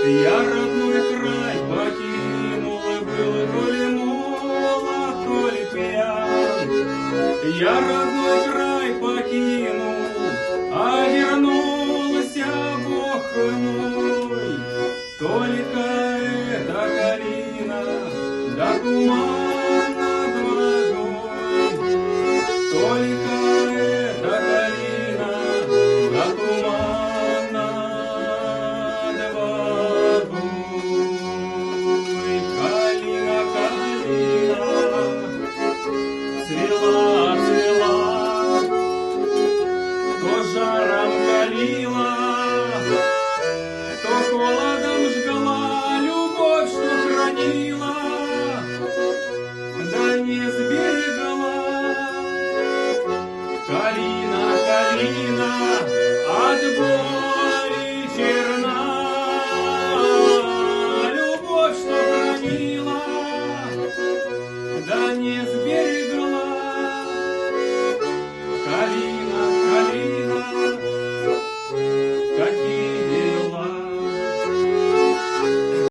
Я родной край покинул, и был то ли молод, то ли пьян. Я родной край покинул, а вернулся Бог мой. Только эта калина, да туман